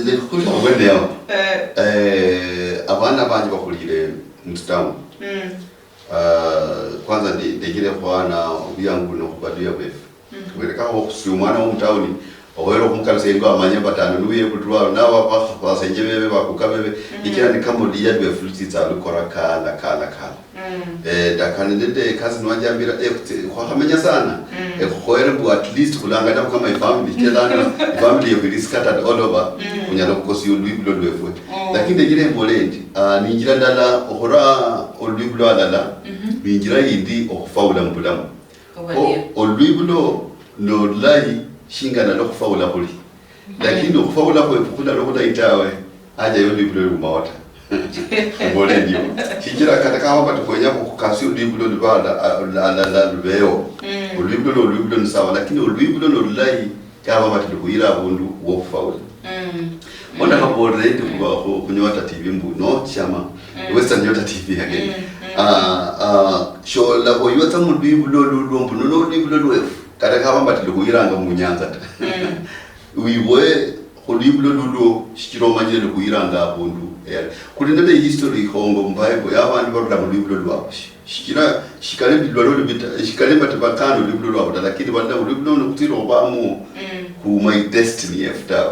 lekula wende yao abana banje bakulire mtown kwanza ndegire kwana ubyangu no kubadia befu wereka ho sumwana wo mtown owero kumkalsengo amanya batano nuye kutwa nawa basenje bebe bakukabebe ikira ni kamo diya befu tsitsalu kala dakanende kazi nwajambira kwa kamenya sana khoere at least kulanga ta kama family telana family yo scattered all over kunyalo kukosi ulwiblo lwefu lakini ndegire molendi ninjira ndala ohora ulwiblo alala ninjira yindi okufaula mbulamu ulwiblo no lai shingana lokufaula kuli lakini okufaula kwe kukula lokota itawe aja yo ulwiblo lumawata mbole ndio kijira kataka wabatu kwenye kukasi uliblo lubada la lubeo uliblo ni sawa lakini uliblo no lai kama wabatu kuira abundu wofaula mbona hapo ready kuba kunyota TV mbu no chama Western Nyota TV again show la boyota mu uliblo lulombu no uliblo lwefu kataka wabatu kuira anga munyanza wiwe uliblo lulo shikiro manyele kuira anga abundu kulindele history hongo mbible yabantu baruda mu libro lwabo shikale bilwalo libita shikale batabakano libro lwabo lakini banda libro no kutiro bamu ku my destiny after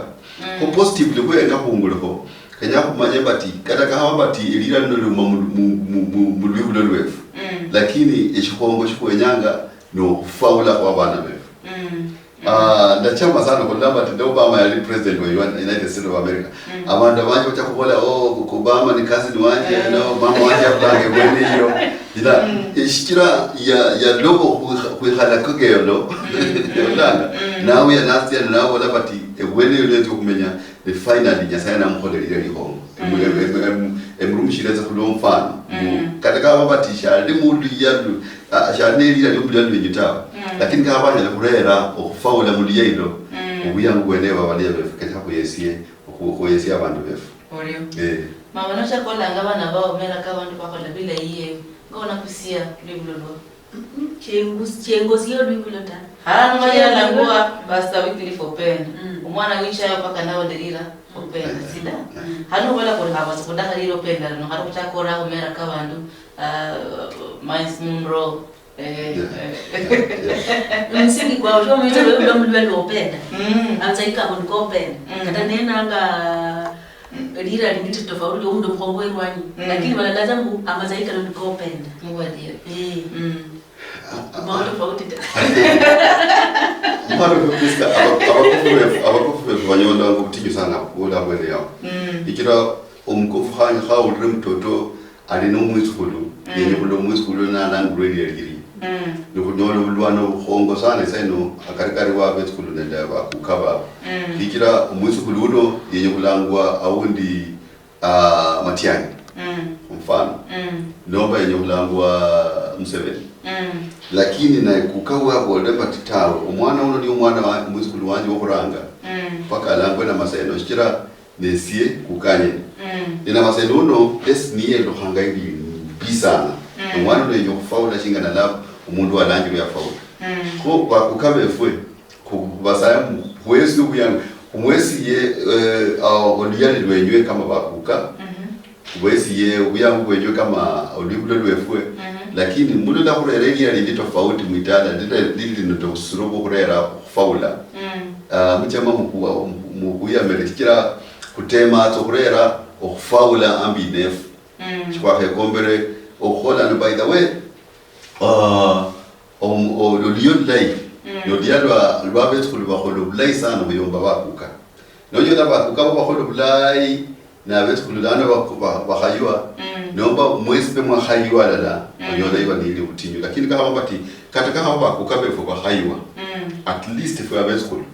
ko positively kwenga kungulo kanya kumanye bati kataka hawa bati ilira no mu libro lwefu lakini eshihongo shikwenyanga no faula kwa bana befu ndachama sana kulamba tende Obama yali president wa United States of America abanda banje bachakubola Obama ni kazi ni wanje no mama wanje ablange bwene hiyo ila ishikira ya logo kuikhala kugelo ndanga nawe ya last year nawe labati bwene ile kumenya the final nyasaya na mkhole ile liho emrumshireza kulomfano katika babati shali mundu yadu shali ile libulano nyitawa lakini kama banya kurera okufaula muri yero ubuyangu bwenewa bali bafika ko yesie okuyesia abantu befu orio mama no chakola ngabana bao mera kabantu bakola bila iye ngona kusia libulano chengo sio libulota hala ngoja langua basta weekly for pen umwana wicha paka nawo derira openda sida hano wala ko haba sekunda hariro penda no haro chakora umera kabantu Miles Munro Msingi kwa usho mwite wewe mlwelo openda. Anzaika ngonikopenda. Kata nena nga lira lingiti tofauti umuntu mkongo irwanyi. Lakini balalaza mu amazaika ngonikopenda. Mwadia. Mwana tofauti. Mwana kupiska abakufu banyonda ngokutinyo sana ola bwene yao. Ikira umkufu hanya khawulire mtoto ali no mwizukulu yenye kulo mwizukulu na nangureni yagiri nukunyola ulwana ukhongo sana seno akarikari wa bezukulu nenda bakukaba ikira umwizukulu uno yenye kulangwa awundi Matiang'i mfano nomba yenye kulangwa Museveni lakini na kukawa bolema titaro umwana uno ni umwana wa mwizukulu wanje wokuranga paka alangwe na maseno shikira nesie kukanye ina maseno uno niye lohanga ibi bisana umwana uno yenye kufaula shingana labo umuntu walanjiro ya faula ko kwa kukabe fwe kubasaya mwesi ubuyanga umwesi ye oliyali lwenywe kama bakuka mwesi ye ubuyanga lwenywe kama olibulo lwefwe lakini mulo la kureregi ali tofauti mwitala ndili ndokusuro kurera faula muchama mukuya merekira kutema tokurera okufaula ambinef chikwa kekombere okhola no by the way loliyolai loliyalwa lwabethulu bakholo bulai sana buyomba bakuka nonyola bakuka bakholo bulai na bethulu lana bakhaywa nomba mwesipe mwakhaywa lala nonyola iba nili utinyo lakini kama bati kataka bakuka befo bakhaywa at least for bethulu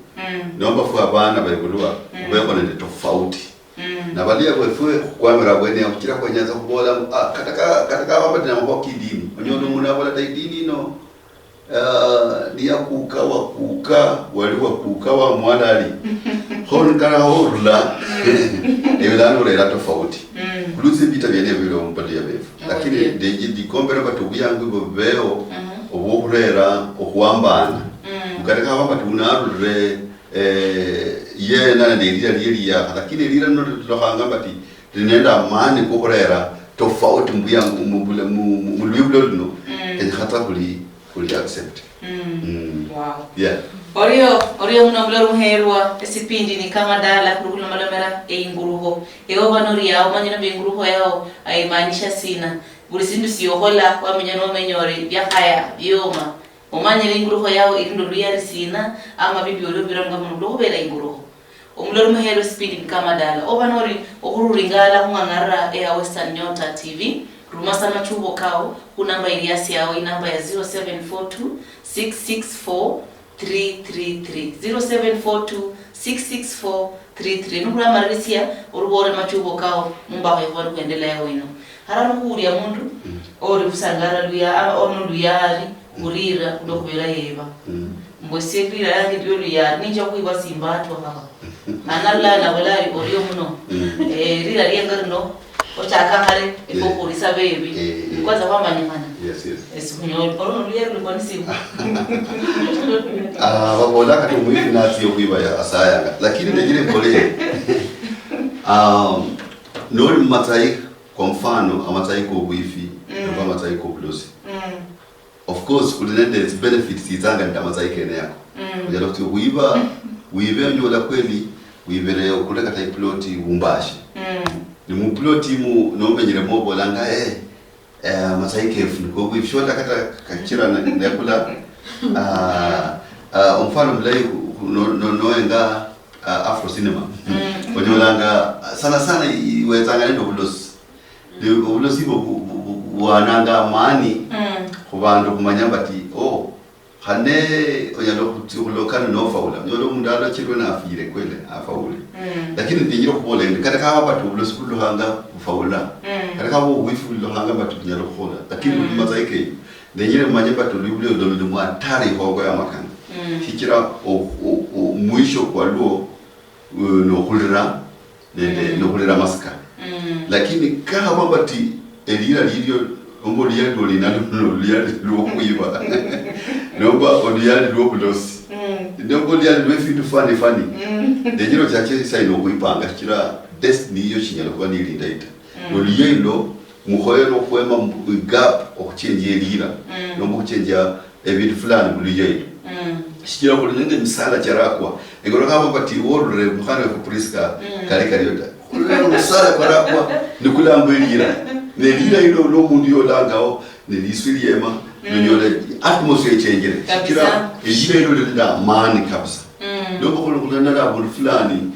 nomba for abana bayibulwa ubeko nende tofauti na balia bwefwe kwamera bwene akira kwenyaza kubola kataka baba na mko kidini onyono muna bola dini no dia kuka wa kuka waliwa kuka wa mwanali hon kana horla ebelano lera tofauti kuluzi bita byene bilo mpalia befu lakini deji dikombera batubuyangu bobeo obukurera okuambana ukataka baba tunarure ye na ndirira liriya lakini lira no tuhanga bati linenda amani kukurera tofauti mbuyangu mulwiblo no hata kuli accept wow yeah Orio munabula ruherwa esipindi ni kama dala kurukula malomera einguruho eoba noria omanyina benguruho yao aimaanisha sina bulisindu siyohola wamenyano menyore byakaya byoma omanyira inguruho yao irindo luyari sina ama bibyolo biranga mundo bera inguruho omuloro muhero esipindi ni kama dala oba nori okururingala ngangara ya Western Nyota TV rumasa machubo kao kunamba iliasi yao inamba ya 0742664333 0742664333 nukula marisia urubore machubo kao mumba hivonu kuendelea wino harano kuuria mundu ori usangara luya ono luyari urira kudokubera yeba mbwese kwira yange byo luyari ninja kuiba simbatu hapa manalla na walari orio muno rira riengarno ochaka hare ikokurisa bebi kwanza kwamba nyamana yes esikunyo orono luyari lukonisi wabola kati umwifi nasi yokuiba ya asaya lakini ndegire mpole nori matai kwa mfano amatai ko wifi kwa matai ko plus of course kulinde benefits izanga ndamatai kene yako unajua kuiba uibe nyola kweli uibere kuleka tai ploti umbashi ni mu ploti mu nomenyere mobo langa matai kefu ko wifi shota kata kachira na kula mfano mlai noenga Afro cinema onyolanga sana iwezanga ndo bulosi wananga mani kubantu kumanyambati hane onyalo kutilokana no faula nyolo mundala chirwe na afire kwele afaule lakini ndinjiro kubola ndikata kama batu bulosi kulohanga kufaula kata kama wifu lohanga batu nyalo khola lakini mazaike ndinjire manyambati libule ndo mwatari hogo ya makana fikira mwisho kwa luo nokulira nende nokulira maska lakini kama bati elira lilio ombo liyado linalo liyado kuiba nomba oliyado lobulosi nomba liyado wefitu fani ndejiro chache sai no kuipanga kira destiny yo chinyalo kwa nilinda ita oliyelo muhoyero kwema gap okuchenja elira nomba okuchenja ebintu fulani buliyo shikira kuli nenge misala charakwa egoro kama bati worre mukhana ku priska kale yoda kulero misala kwarakwa nikulambo elira nelira ilo lo mundu yolangao neliswiliema nyola atmosphere change shikira elira ilo lida mani kabisa nomba kulana la buntu fulani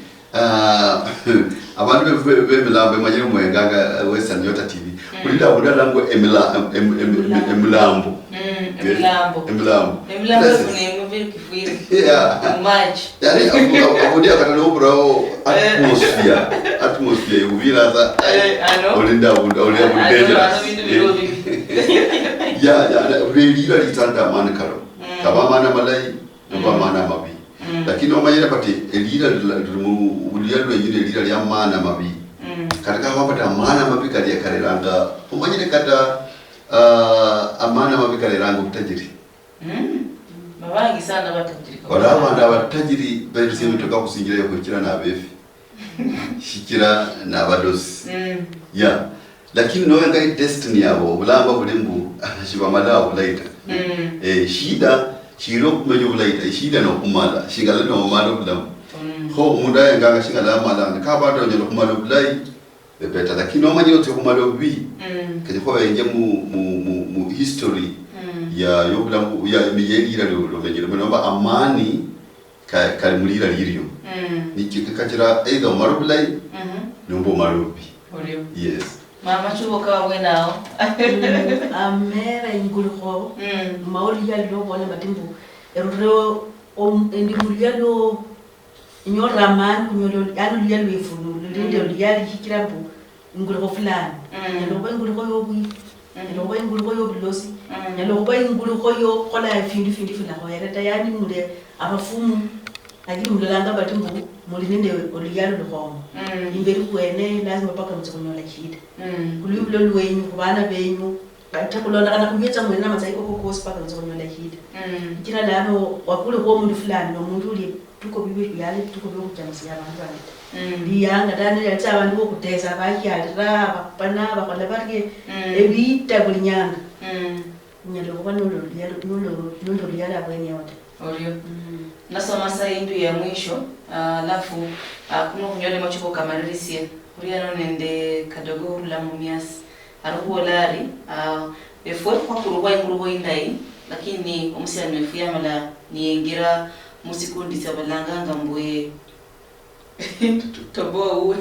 abantu bemilambo emanyire mwengaga Western Nyota TV kulida budalango emilambo kunye kifwiri much yani abudia kana no bro atmosphere ubira za olinda ya relira litanda man karo kaba mana malai kaba mana mabi lakini omanyira pati elira uliyalo yine elira lya mana mabi katika wapata mana mabi kali yakarelanga omanyire kata amana mabi karelanga kutajiri mabangi sana batajiri wala abanda batajiri bese bitoka kusingira yakukira na befi shikira na badosi ya lakini no ngai destiny yabo bulamba bulimbu shiba malao later shida chiro kumenyo bulaita shida no kumala shingala no malo bulam ho munda nganga shingala mala ka ba do nyo kumalo bulai beta lakini omanyo to kumalo bi kanje ko enje mu history ya yobulam ya miyelira lo menyo no amani ka mulira liriyo ni kikakira either malo bulai nombo malo bi yes mama chubo kawa wenao amera ingulho maoli ya lo bona batimbu erro endi mulialo nyora man nyolo anu ya lo ifunu linde ya hikirabu ingulho fulani nyalo ingulho yo bui nyalo ingulho yo bilosi nyalo ingulho yo kola findi fina ho yareta yani mule abafumu lakini mlanga batimbu mulinende oliyalo lhomo imberi kwene lazima paka mtsokunyola chida kuliblo lwenyu kubana benyu batakulona kana kubyetsa mwena matsaiko kokosi paka mtsokunyola chida kira lano wakule ko mundu fulani no mundu uli tuko bibi yale tuko byo kujamsia abantu bane liyanga tani yatsa abantu bokutesa bakyalira bapana bakola barke ebita kulinyanga nyalo kubano lo liyalo abweni yote Orio. Nasoma saindu ya mwisho, alafu kuno kunyole machuko kamarisia. Uriano nende kadogo la mumiasi. Arugo lari, efort kwa kuruwa indai, lakini umusia nimefia mala niengira musikundi sabalanga ngambuye. Toboa uwe.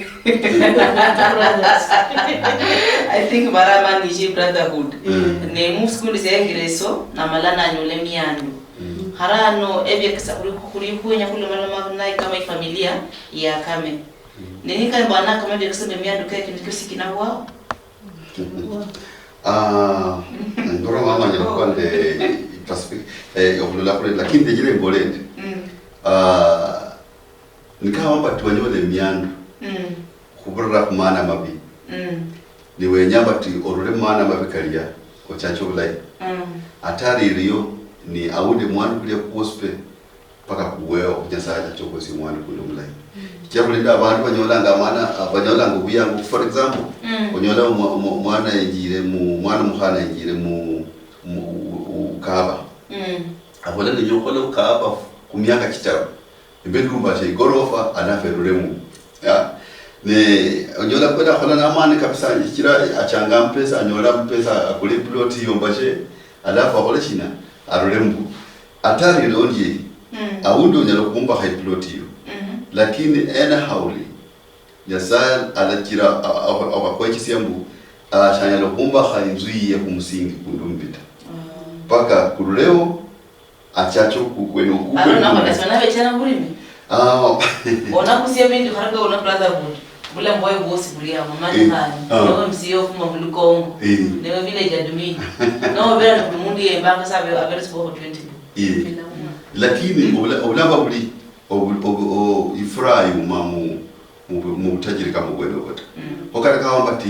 I think marama niji brotherhood. Ne musikundi sayengireso na malana nyole miandu. Harano ebye kisa kulikunya kule malama nayi kama familia ya kame nini kan bana kama bya kisa mimi anduka kintu sikina wao ndoro mama ni kwande yokulula kule lakini dejire ngolende nikawa mbatu wanyole miandu kubura kumana mabi ni wenyamba ti orule mana mabi kalia ochacho bulai atari iliyo ni aude mwana kulia kuospe paka kuweo kunyasaja choko si mwana kulia mulai chabulinda abantu banyolanga mana banyolanga ubiyangu for example onyola mwana enjire mwana mukhana enjire mu ukaba abola ni nyokola ukaba kumyaka kitabo imbendumba che gorofa anaferulemu ya ne onyola kwenda khola na mani kabisa ikira achanga mpesa anyola mpesa akule plot yombache alafu akola china arurembu atari lonje awundo nyalo kumba high plot yo lakini ena hauli yasal alakira akwaki siambu ashanya lo kumba hainzui ya kumsingi kundumbita paka kuruleo achacho kukweno kukweno na madasana bechana burimi ona kusia bintu haranga ona brotherhood bula mboye bosi bulia mamani hani no msiyo kuma bulukongo newe village admin no bela kumundi yembanga sabe averse for 20 lakini obulamba buli ifrai umamu mutajiri kama gwendo wote okata kama bati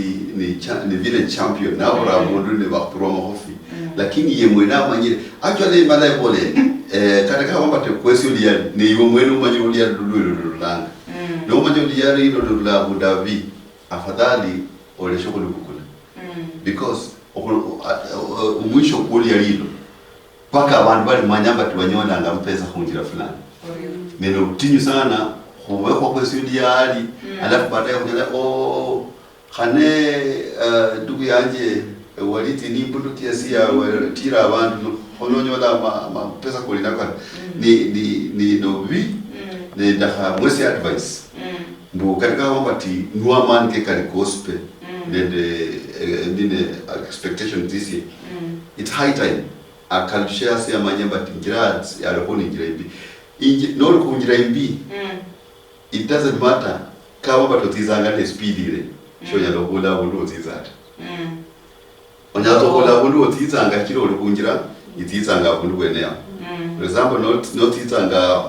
ni village champion na ora mundu ne bakuru mahofi lakini yemwe na manyire actually malai bole kata kama bati kwesi ulia ni iwo mwenu manyire ulia lulanga no manyire ulia ilo la budavi afadhali ole shokulu kukula because umwisho kuli yalilo paka abantu bali manyamba tibanyona ngampesa kunjira fulani neno tinyu sana kuwekwa kwa sindi hali alafu baadaye kuja khane ndugu yanje waliti ni bunduki yasia tira abantu hononyola ma pesa kulina kwa ni nobi ne daha mwesi advice mbu katika wambati nuwa man ke kali gospel the expectation this year it's high time akalishare sia manyamba tingira ya lokoni ngira imbi no kungira imbi it doesn't matter kama batotizanga ne speed ile shoya lokula bundu tizata onyato kola bundu tizanga kilo lokungira itizanga bundu wenea for example not tizanga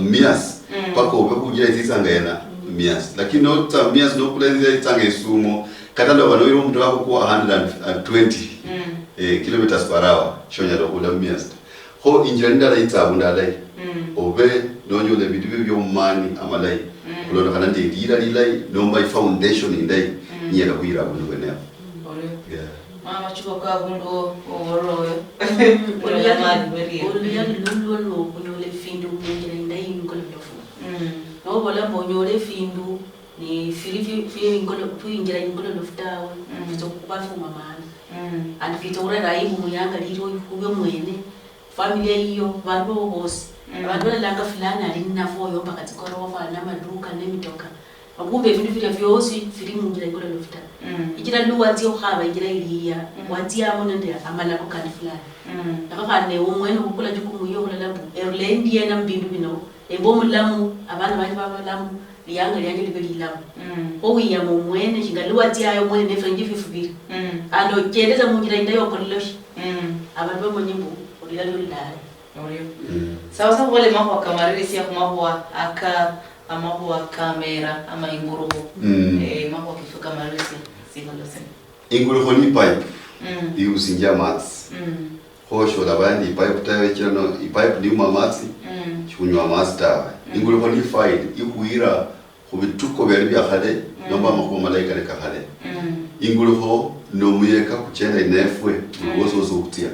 mias pako obekungira itizanga yana mias lakini not mias no kula itizanga isumo katanda banoiro mtu wako kwa 120 kilometers per hour shoya lokula mias ho injira ndala itabunda dai obe nonyo le bidu byo mani amalai kulona kana ndi lilai nomba foundation indai nyela kuira bundu wenea yeah mama chuko ka bundu oroyo oluyali lulwo kunyole findu kunjira indai ngolo tofu no bola bonyole findu ni fili ngolo kuinjira ngolo loftawe kubafu mamani and kitora raibu muyanga liro kube mwene familia hiyo vandu bose abantu balanga fulani ali nafo yomba katikoro wafana maduka nemitoka Agumbe vindu vile vyosi fili mungira ngolo lofta. Ikira lu wati okhaba ikira iliya. Wati amonende amala ko kandi fulani. Nakakane umwene ukula jukumu yo kulala bu. Erlendi yena mbindu bino. Ebo mulamu abana bali babalamu liyanga lyanje libelilamu. Owiya mu mwene kingalu wati ayo mwene nefengi fifubiri. Ando kendeza mungira indayo koloshi. Abantu bamonyimbu oliyalo ndale. Sawa sawa wale mambo akamariri sia kumabwa aka amahuwa kamera ama inguruho mambo kifuka marisi singolose inguruho ni pipe yusinja mats hosho labandi pipe tawe kirano pipe ni mamati chunywa master inguruho ni file ikuira kubituko byali byakale nomba makoma malaika le kahale inguruho no muyeka kuchenda inefwe ngozo zokutia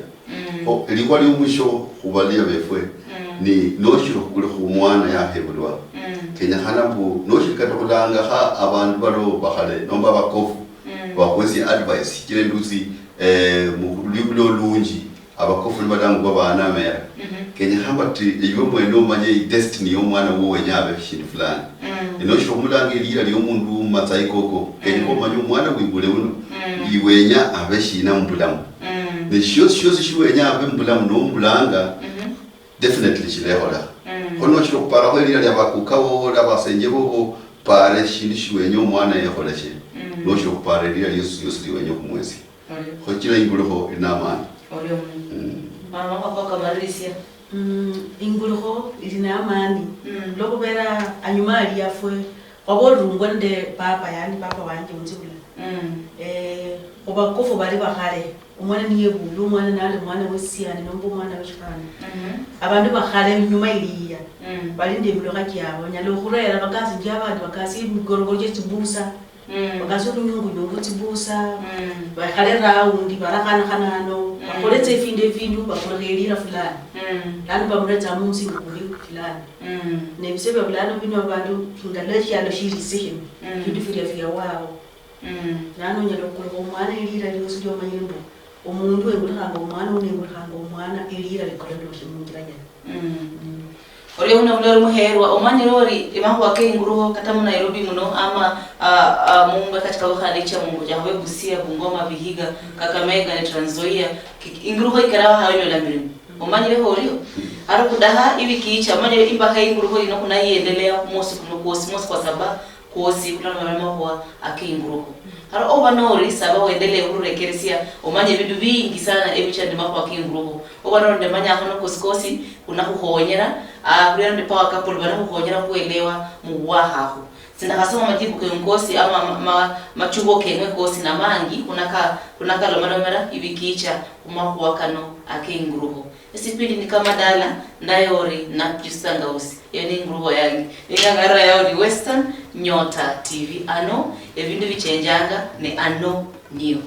ilikuwa ni mwisho kubalia befwe ni noshiro kule kumwana ya hebulwa kenya hanabu noshika tokulanga ha abantu balo bahale nomba bakofu bakwesi advice kire nduzi mukuliblo lunji abakofu badangu babana mera kenya hambati iyo mwendo manye destiny yo mwana wo wenyabe shindu fulani noshiro mulangirira liyo mundu matsaikoko kenya ko manyo mwana wibule uno iwenya abeshina mbulamu ne shosi shiwenya abe mbulamu no mbulanga definitely chilehola kono chiro para ho lira yabakukawo labasenje bobo pare shindishwenyo mwana yehola che no chiro para lira yosi liwenyo kumwezi ho chira inguruho inamani olyo mama kwa kamarisia inguruho ilinamani lokubera anyuma ali yafwe waborungo nde papa yani papa wanje unzibula obakofu bali bahale umwana niye bulu umwana nale umwana wesiyane nombo umwana weshikana abantu bakhale nyuma iliya bali ndemlo kakyabo nyalo khurera bakazi njabandi bakazi igorogoro cyetibusa bakazi unyungu nyungu tibusa bakhale raundi barakana khanano bakoletse ifinde findu bakorelira fulani lani bamreza munsi nguli fulani nebisebe bulano bino abantu ngalekyalo shirisihim ndifiriya fiya wao nano nyalo ko umwana ilira lyosi lyo manyimbo umuntu engulanga umwana unengulanga umwana ilira likolelo shimunjiranya ore una ulero muherwa omani rori imangu wake inguruho kata mu Nairobi muno ama mumba katika wakhalicha mungu jawe Busia Bungoma Vihiga Kakamega ne Trans Nzoia inguruho ikarawa hayo la mirimu omani le horio aro kudaha ibi kicha manje imbaka inguruho ino kuna iendelea mosi kunokosi mosi kwa sababu kosi kuna mama kwa akinguruho haro oba nori saba wendele ururekerisia omanye bintu bingi sana ebicha ndima kwa kinguruho oba nori ndemanya hano kosikosi kuna kuhonyera kulera ndipawa couple bana kuhonyera kuelewa muwahaho sinda kasoma majibu kenkosi ama machubo kenwe kosi na mangi kuna kala madomera ibikicha kumakuwa kano akinguruho esipindi ni kama dala ndayori na kisanga usi yani nguruho yangi ngangara yao ni Western Nyota TV ano ebintu bichenjanga ne ano niyo